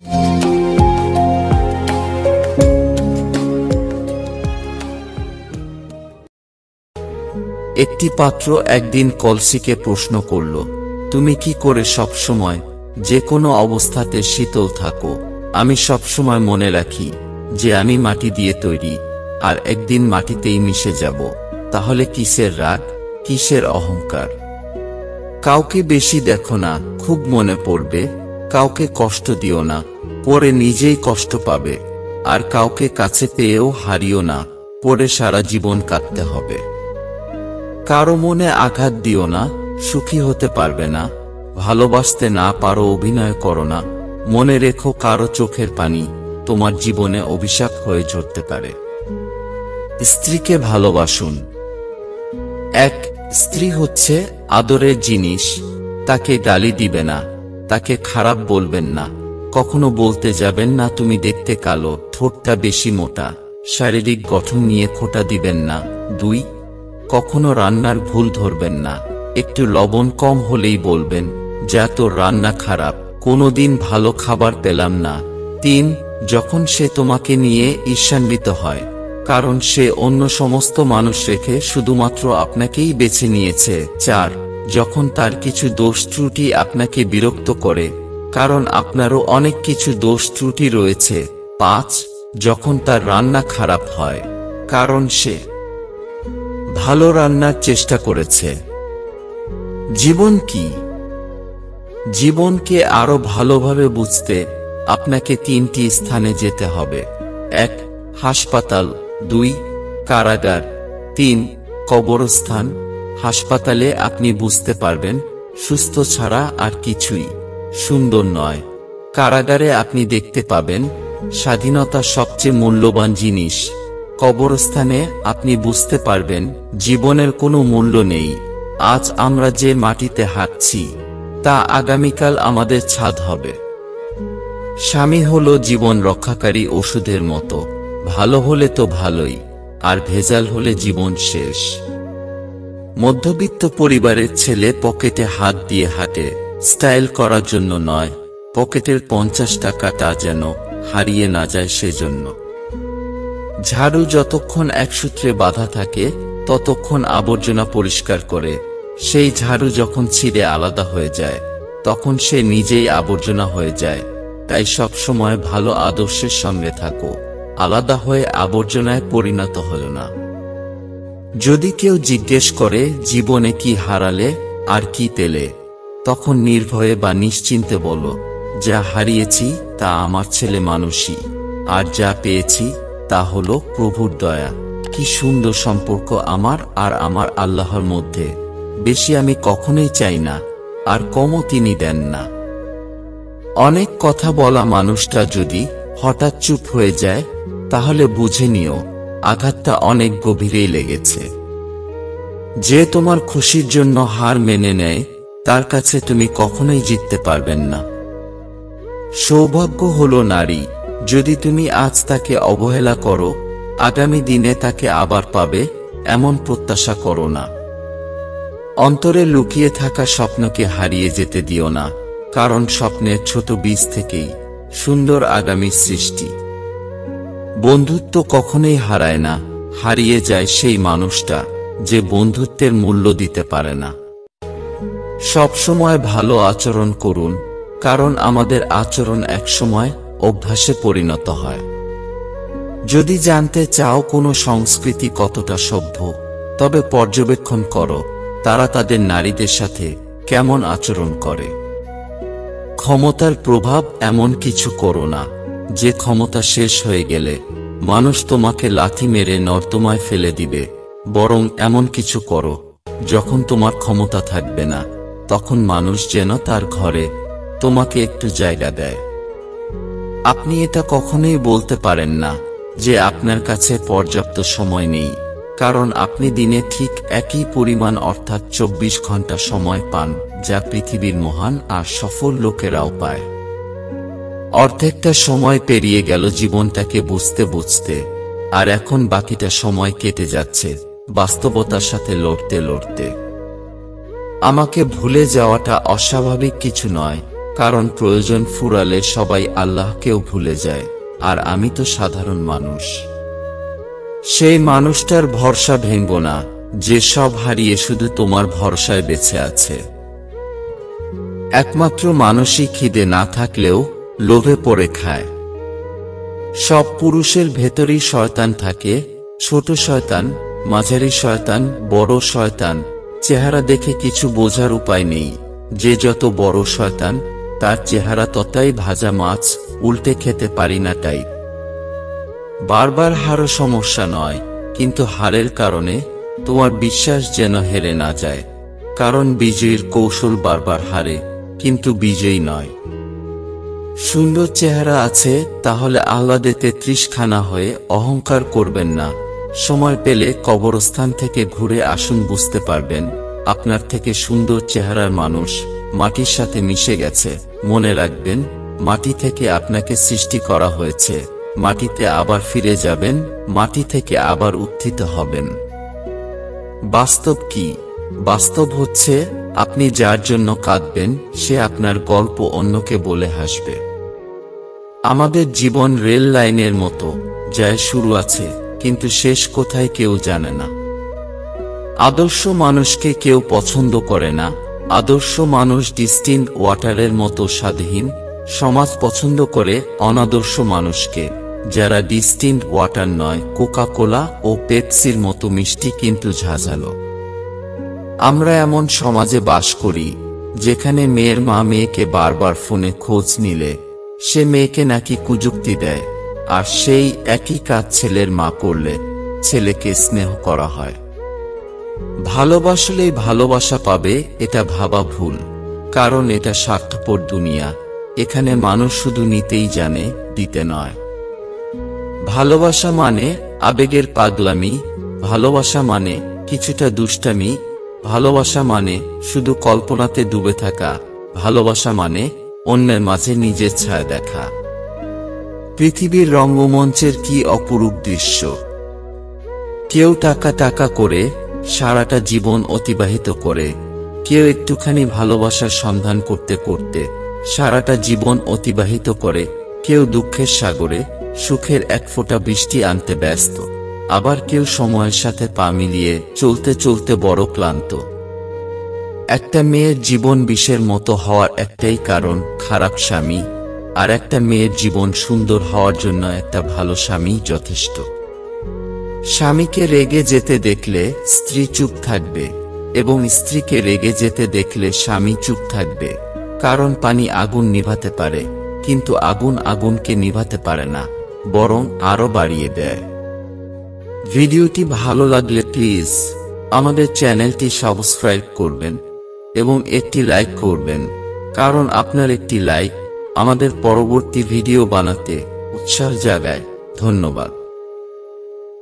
একটি পাত্র একদিন কলসিকে প্রশ্ন করল, তুমি কি করে সবসময় যে কোনো অবস্থাতে শীতল থাকো? আমি সবসময় মনে রাখি যে আমি মাটি দিয়ে তৈরি, আর একদিন মাটিতেই মিশে যাব। তাহলে কিসের রাগ, কিসের অহংকার? কাউকে বেশি দেখো না, খুব মনে পড়বে। কাউকে কষ্ট দিও না, পরে নিজেই কষ্ট পাবে। আর কাউকে কাছে পেয়েও হারিও না, পরে সারা জীবন কাঁদতে হবে। কারো মনে আঘাত দিও না, সুখী হতে পারবে না। ভালোবাসতে না পারো, অভিনয় করো না। মনে রেখো, কারো চোখের পানি তোমার জীবনে অভিশাপ হয়ে ঝরতে পারে। স্ত্রীকে ভালোবাসুন। এক স্ত্রী হচ্ছে আদরের জিনিস। তাকে গালি দিবে না, তাকে খারাপ বলবেন না, কখনো বলতে যাবেন না তুমি দেখতে কালো, ঠোঁটটা বেশি মোটা। শারীরিক গঠন নিয়ে খোঁটা দিবেন না। দুই, কখনো রান্নার ভুল ধরবেন না। একটু লবণ কম হলেই বলবেন, যা তোর রান্না খারাপ, কোনোদিন ভালো খাবার পেলাম না। তিন, যখন সে তোমাকে নিয়ে ঈর্ষান্বিত হয়, কারণ সে অন্য সমস্ত মানুষ রেখে শুধুমাত্র আপনাকেই বেছে নিয়েছে। চার, যখন তার কিছু দোষ ত্রুটি আপনাকে বিরক্ত করে, কারণ আপনারও অনেক কিছু দোষ ত্রুটি রয়েছে। পাঁচ, যখন তার রান্না খারাপ হয়, কারণ সে ভালো রান্নার চেষ্টা করেছে। জীবন কি? জীবনকে আরো ভালোভাবে বুঝতে আপনাকে তিনটি স্থানে যেতে হবে। এক, হাসপাতাল। দুই, কারাগার। তিন, কবরস্থান। হাসপাতালে আপনি বুঝতে পারবেন সুস্থ ছাড়া আর কিছুই সুন্দর নয়। কারাগারে আপনি দেখতে পাবেন স্বাধীনতা সবচেয়ে মূল্যবান জিনিস। কবরস্থানে আপনি বুঝতে পারবেন জীবনের কোনো মূল্য নেই। আজ আমরা যে মাটিতে হাঁটছি তা আগামীকাল আমাদের ছাদ হবে। স্বামী হলো জীবন রক্ষাকারী ওষুধের মতো। ভালো হলে তো ভালোই, আর ভেজাল হলে জীবন শেষ। মধ্যবিত্ত পরিবারের ছেলে পকেটে হাত দিয়ে হাঁটে, স্টাইল করার জন্য নয়, পকেটের 50 টাকাটা যেন হারিয়ে না যায় সেজন্য। ঝাড়ু যতক্ষণ এক সূত্রে বাঁধা থাকে ততক্ষণ আবর্জনা পরিষ্কার করে। সেই ঝাড়ু যখন ছিঁড়ে আলাদা হয়ে যায় তখন সে নিজেই আবর্জনা হয়ে যায়। তাই সবসময় ভালো আদর্শের সঙ্গে থাকো, আলাদা হয়ে আবর্জনায় পরিণত হলো না। যদি কেউ জিজ্ঞেস করে জীবনে কি হারালে আর কি পেলে, তখন নির্ভয়ে বা নিশ্চিন্তে বলো, যা হারিয়েছি তা আমার ছেলে মানুষই, আর যা পেয়েছি তা হলো প্রভুর দয়া। কি সুন্দর সম্পর্ক আমার আর আমার আল্লাহর মধ্যে। বেশি আমি কখনোই চাই না, আর কমও তিনি দেন না। অনেক কথা বলা মানুষটা যদি হঠাৎ চুপ হয়ে যায়, তাহলে বুঝে নিও আঘাতটা অনেক গভীরেই লেগেছে। যে তোমার খুশির জন্য হার মেনে নেয়, তার কাছে তুমি কখনোই জিততে পারবেন না। সৌভাগ্য হলো নারী। যদি তুমি আজ তাকে অবহেলা করো, আগামী দিনে তাকে আবার পাবে এমন প্রত্যাশা করো না। অন্তরে লুকিয়ে থাকা স্বপ্নকে হারিয়ে যেতে দিও না, কারণ স্বপ্নের ছোট বীজ থেকেই সুন্দর আগামীর সৃষ্টি। বন্ধুত্ব কখনোই হারায় না, হারিয়ে যায় সেই মানুষটা যে বন্ধুত্বের মূল্য দিতে পারে না। সবসময় ভালো আচরণ করুন, কারণ আমাদের আচরণ একসময় অভ্যাসে পরিণত হয়। যদি জানতে চাও কোনো সংস্কৃতি কতটা সভ্য, তবে পর্যবেক্ষণ করো তারা তাদের নারীদের সাথে কেমন আচরণ করে। ক্ষমতার প্রভাব এমন কিছু করো না যে ক্ষমতা শেষ হয়ে গেলে মানুষ তোমাকে লাথি মেরে নর্দমায় ফেলে দিবে। বরং এমন কিছু করো যখন তোমার ক্ষমতা থাকবে না, তখন মানুষ যেন তার ঘরে তোমাকে একটু জায়গা দেয়। আপনি এটা কখনোই বলতে পারেন না যে আপনার কাছে পর্যাপ্ত সময় নেই, কারণ আপনি দিনে ঠিক একই পরিমাণ অর্থাৎ 24 ঘন্টা সময় পান, যা পৃথিবীর মহান আর সফল লোকেরাও পায়। অর্ধেকটা সময় পেরিয়ে গেল জীবনটাকে বুঝতে বুঝতে, আর এখন বাকিটা সময় কেটে যাচ্ছে বাস্তবতার সাথে লড়তে লড়তে। আমাকে ভুলে যাওয়াটা অস্বাভাবিক কিছু নয়, কারণ প্রয়োজন ফুরালে সবাই আল্লাহকেও ভুলে যায়, আর আমি তো সাধারণ মানুষ। সেই মানুষটার ভরসা ভেঙো না, যে সব হারিয়ে শুধু তোমার ভরসায় বেঁচে আছে। একমাত্র মানুষই খিদে না থাকলেও লোভে পড়ে খায়। সব পুরুষের ভেতরেই শয়তান থাকে, ছোট শয়তান, মাঝারি শয়তান, বড় শয়তান। চেহারা দেখে কিছু বোঝার উপায় নেই। যে যত বড় শয়তান, তার চেহারা ততই ভাজা মাছ, উল্টে খেতে পারি না টাইপ। বারবার হারও সমস্যা নয়, কিন্তু হারের কারণে তোমার বিশ্বাস যেন হেরে না যায়। কারণ বিজয়ীর কৌশল বারবার হারে, কিন্তু বিজয়ী নয়। সুন্দর চেহারা আছে, তাহলে আহ্লাদে 33 খানা হয়ে অহংকার করবেন না। সময় পেলে কবরস্থান থেকে ঘুরে আসুন, বুঝতে পারবেন আপনার থেকে সুন্দর চেহারার মানুষ মাটির সাথে মিশে গেছে। মনে রাখবেন, মাটি থেকে আপনাকে সৃষ্টি করা হয়েছে, মাটিতে আবার ফিরে যাবেন, মাটি থেকে আবার উত্থিত হবেন। বাস্তব কি? বাস্তব হচ্ছে, আপনি যার জন্য কাঁদবেন সে আপনার গল্প অন্যকে বলে হাসবে। আমাদের জীবন রেল লাইনের মতো, যায় শুরু আছে, কিন্তু শেষ কোথায় কেউ জানে না। আদর্শ মানুষকে কেউ পছন্দ করে না। আদর্শ মানুষ ডিস্টিল্ড ওয়াটারের মতো স্বাদহীন। সমাজ পছন্দ করে অনাদর্শ মানুষকে, যারা ডিস্টিল্ড ওয়াটার নয়, কোকা কোলা ও পেপসির মতো মিষ্টি কিন্তু ঝাঁঝালো। আমরা এমন সমাজে বাস করি যেখানে মেয়ের মা মেয়েকে বারবার ফোনে খোঁজ নিলে সে মেয়েকে নাকি কুযুক্তি দেয়, আর সেই একই কাজ ছেলের মা করলে ছেলেকে স্নেহ করা হয়। ভালোবাসলেই ভালোবাসা পাবে, এটা ভাবা ভুল। কারণ এটা স্বার্থপর দুনিয়া। এখানে মানুষ শুধু নিতেই জানে, দিতে নয়। ভালোবাসা মানে আবেগের পাগলামি, ভালোবাসা মানে কিছুটা দুষ্টামি, ভালোবাসা মানে শুধু কল্পনাতে ডুবে থাকা, ভালোবাসা মানে অন্যের মাঝে নিজের ছায়া দেখা। পৃথিবীর রঙ্গমঞ্চের কি অপরূপ দৃশ্য! কেউ টাকা টাকা করে সারাটা জীবন অতিবাহিত করে, কেউ একটুখানি ভালোবাসার সন্ধান করতে করতে সারাটা জীবন অতিবাহিত করে, কেউ দুঃখের সাগরে সুখের এক ফোঁটা বৃষ্টি আনতে ব্যস্ত, আবার কেউ সময়ের সাথে পা মিলিয়ে চলতে চলতে বড় ক্লান্ত। একটা মেয়ের জীবন বিষের মতো হওয়ার একটাই কারণ, খারাপ স্বামী। আর একটা মেয়ের জীবন সুন্দর হওয়ার জন্য একটা ভালো স্বামী যথেষ্ট। স্বামীকে রেগে যেতে দেখলে স্ত্রী চুপ থাকবে, এবং স্ত্রীকে রেগে যেতে দেখলে স্বামী চুপ থাকবে। কারণ পানি আগুন নিভাতে পারে, কিন্তু আগুন আগুনকে নিভাতে পারে না, বরং আরো বাড়িয়ে দেয়। ভিডিওটি ভালো লাগলে প্লিজ আমাদের চ্যানেলটি সাবস্ক্রাইব করবেন এবং একটি লাইক করবেন। কারণ আপনার একটি লাইক আমাদের পরবর্তী ভিডিও বানাতে উৎসাহ জাগায়। ধন্যবাদ।